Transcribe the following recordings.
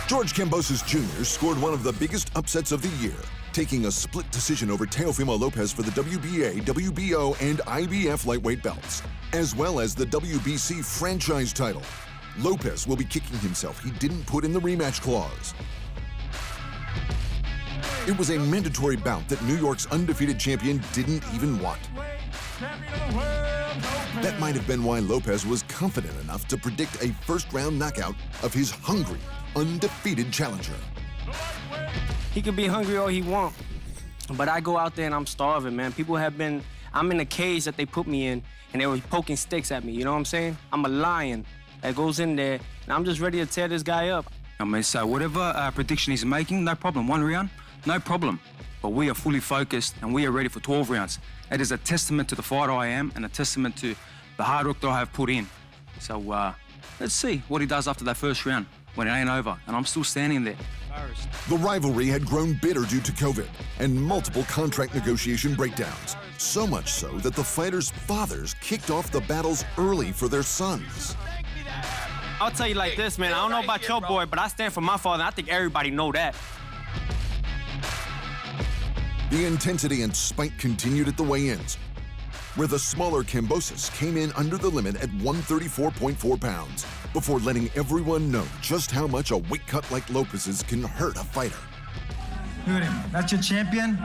George Kambosos Jr. scored one of the biggest upsets of the year, taking a split decision over Teofimo Lopez for the WBA, WBO, and IBF lightweight belts, as well as the WBC franchise title. Lopez will be kicking himself he didn't put in the rematch clause. It was a mandatory bout that New York's undefeated champion didn't even want. That might have been why Lopez was confident enough to predict a first-round knockout of his hungry, undefeated challenger. He could be hungry all he want, but I go out there and I'm starving, man. I'm in a cage that they put me in, and they were poking sticks at me, you know what I'm saying? I'm a lion that goes in there, and I'm just ready to tear this guy up. I mean, so whatever prediction he's making, no problem. 1 round, no problem. But we are fully focused, and we are ready for 12 rounds. It is a testament to the fighter I am, and a testament to the hard work that I have put in. So let's see what he does after that first round, when it ain't over, and I'm still standing there. The rivalry had grown bitter due to COVID and multiple contract negotiation breakdowns. So much so that the fighters' fathers kicked off the battles early for their sons. I'll tell you like this, man. I don't know about your boy, but I stand for my father, and I think everybody know that. The intensity and spite continued at the weigh-ins, where the smaller Kambosos came in under the limit at 134.4 pounds before letting everyone know just how much a weight cut like Lopez's can hurt a fighter. Look at him. That's your champion.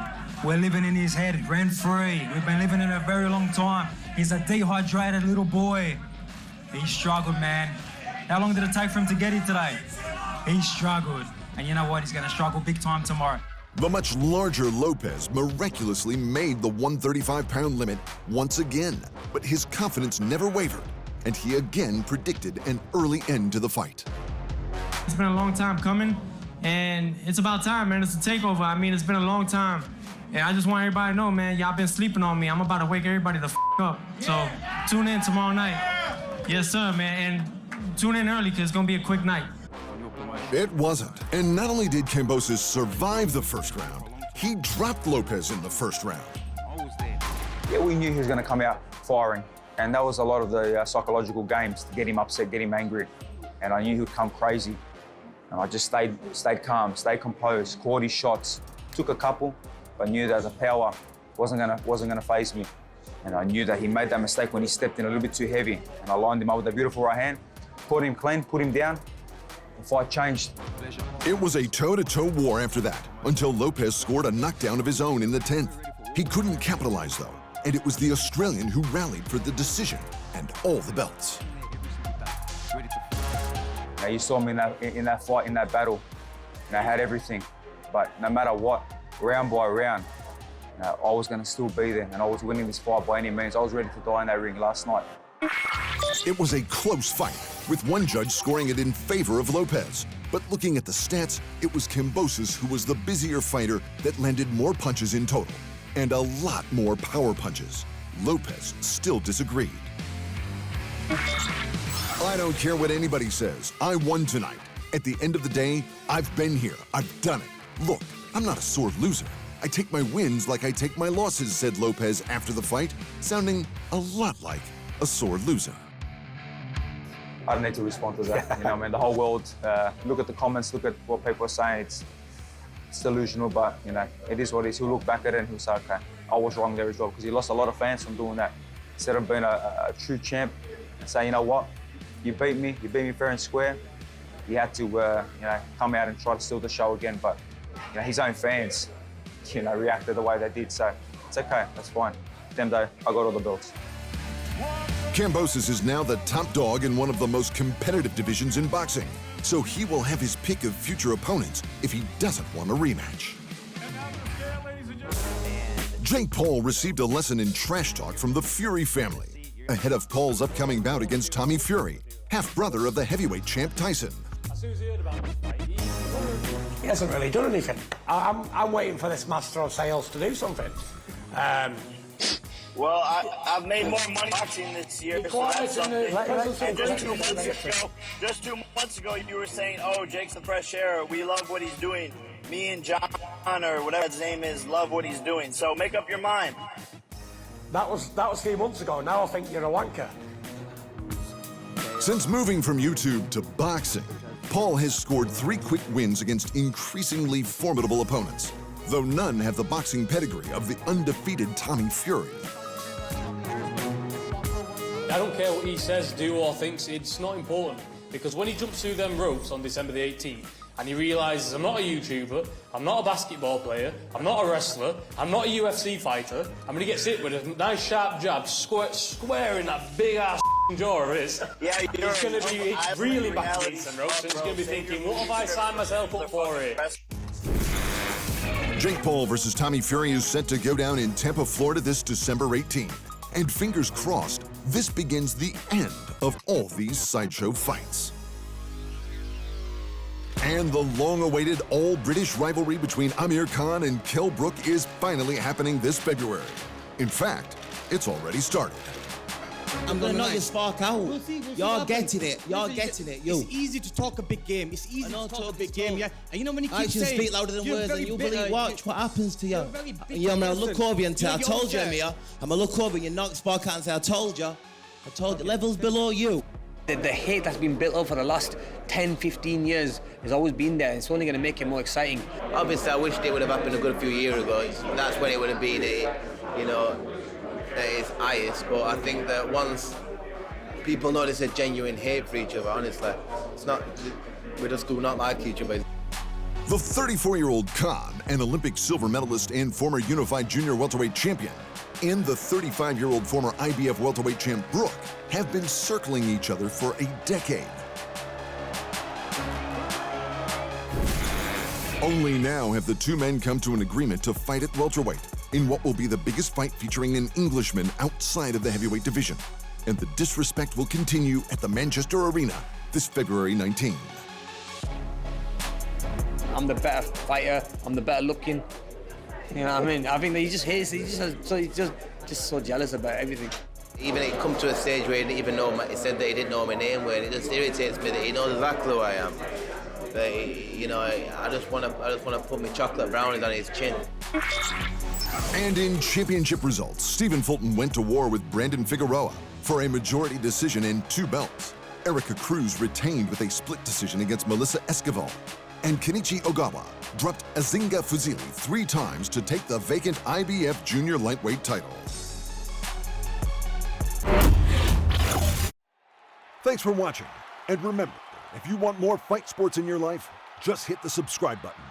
We're living in his head, rent-free. We've been living in it a very long time. He's a dehydrated little boy. He struggled, man. How long did it take for him to get here today? He struggled. And you know what? He's going to struggle big time tomorrow. The much larger Lopez miraculously made the 135-pound limit once again, but his confidence never wavered, and he again predicted an early end to the fight. It's been a long time coming, and it's about time, man. It's a takeover. I mean, it's been a long time. And I just want everybody to know, man, y'all been sleeping on me. I'm about to wake everybody the up. So tune in tomorrow night. Yes, sir, man, and tune in early, because it's going to be a quick night. It wasn't. And not only did Kambosos survive the first round, he dropped Lopez in the first round. Yeah, we knew he was going to come out firing. And that was a lot of the psychological games to get him upset, get him angry. And I knew he would come crazy. And I just stayed calm, stayed composed, caught his shots, took a couple, but knew that the power wasn't gonna faze me. And I knew that he made that mistake when he stepped in a little bit too heavy. And I lined him up with a beautiful right hand, put him clean, put him down. The fight changed. It was a toe-to-toe war after that, until Lopez scored a knockdown of his own in the 10th. He couldn't capitalize, though, and it was the Australian who rallied for the decision and all the belts. Now, you saw me in that fight, in that battle, and I had everything. But no matter what, round by round, I was going to still be there, and I was winning this fight by any means. I was ready to die in that ring last night. It was a close fight, with one judge scoring it in favor of Lopez. But looking at the stats, it was Kambosos who was the busier fighter that landed more punches in total, and a lot more power punches. Lopez still disagreed. I don't care what anybody says. I won tonight. At the end of the day, I've been here. I've done it. Look, I'm not a sore loser. I take my wins like I take my losses, said Lopez after the fight, sounding a lot like a sore loser. I don't need to respond to that. You know, man, the whole world, look at the comments, look at what people are saying. It's delusional, but, you know, it is what it is. He'll look back at it and he'll say, okay, I was wrong there as well, because he lost a lot of fans from doing that. Instead of being a true champ and say, you know what, you beat me fair and square. He had to, you know, come out and try to steal the show again, but, you know, his own fans, you know, reacted the way they did, so it's okay, that's fine. At the end of the day, I got all the belts. Kambosos is now the top dog in one of the most competitive divisions in boxing, so he will have his pick of future opponents if he doesn't want a rematch. Jake Paul received a lesson in trash talk from the Fury family ahead of Paul's upcoming bout against Tommy Fury, half-brother of the heavyweight champ Tyson. He hasn't really done anything. I'm waiting for this master of sales to do something. Well, I've made more money boxing this year. And just 2 months ago, you were saying, "Oh, Jake's the fresh air. We love what he's doing. Me and John, or whatever his name is, love what he's doing." So make up your mind. That was 3 months ago. Now I think you're a wanker. Since moving from YouTube to boxing, Paul has scored 3 quick wins against increasingly formidable opponents, though none have the boxing pedigree of the undefeated Tommy Fury. I don't care what he says, do or thinks, it's not important. Because when he jumps through them ropes on December the 18th, and he realises I'm not a YouTuber, I'm not a basketball player, I'm not a wrestler, I'm not a UFC fighter, I'm gonna get hit with a nice sharp jab square in that big ass jaw of his. Yeah, he's gonna be really back against them ropes, and he's gonna be thinking, what have I signed myself up for here? Jake Paul versus Tommy Fury is set to go down in Tampa, Florida this December 18th. And fingers crossed, this begins the end of all these sideshow fights. And the long-awaited all-British rivalry between Amir Khan and Kell Brook is finally happening this February. In fact, it's already started. I'm gonna knock your spark out. We'll see Y'all getting it. Y'all getting it. Yo. It's easy to talk a big game. It's easy to talk a big game, yeah. And you know when you keep Actions saying, speak louder than you're words, very and you big, believe. Watch what happens to you. you're very big Yeah, I'm gonna person. look over you and tell. I You're told you, upset. Amir. I'm gonna look over you and knock the spark out and say, I told you. I told you. Levels below you. The hate that's been built up for the last 10, 15 years has always been there. It's only going to make it more exciting. Obviously, I wished it would have happened a good few years ago. That's when it would have been, you know, at its highest. But I think that once people notice a genuine hate for each other, honestly, it's not. We just do not like each other. The 34-year-old Khan, an Olympic silver medalist and former unified junior welterweight champion, and the 35-year-old former IBF welterweight champ Brook have been circling each other for a decade. Only now have the two men come to an agreement to fight at welterweight in what will be the biggest fight featuring an Englishman outside of the heavyweight division. And the disrespect will continue at the Manchester Arena this February 19. I'm the better fighter. I'm the better looking. You know what I mean? I think that he just hates it. He's just so jealous about everything. Even it come to a stage where he didn't even know he said that he didn't know my name, where it just irritates me that he knows exactly who I am. But you know, I just want to put my chocolate brownies on his chin. And in championship results, Stephen Fulton went to war with Brandon Figueroa for a majority decision and 2 belts. Erica Cruz retained with a split decision against Melissa Esquivel. And Kenichi Ogawa dropped Azinga Fuzili 3 times to take the vacant IBF junior lightweight title. Thanks for watching. And remember, if you want more fight sports in your life, just hit the subscribe button.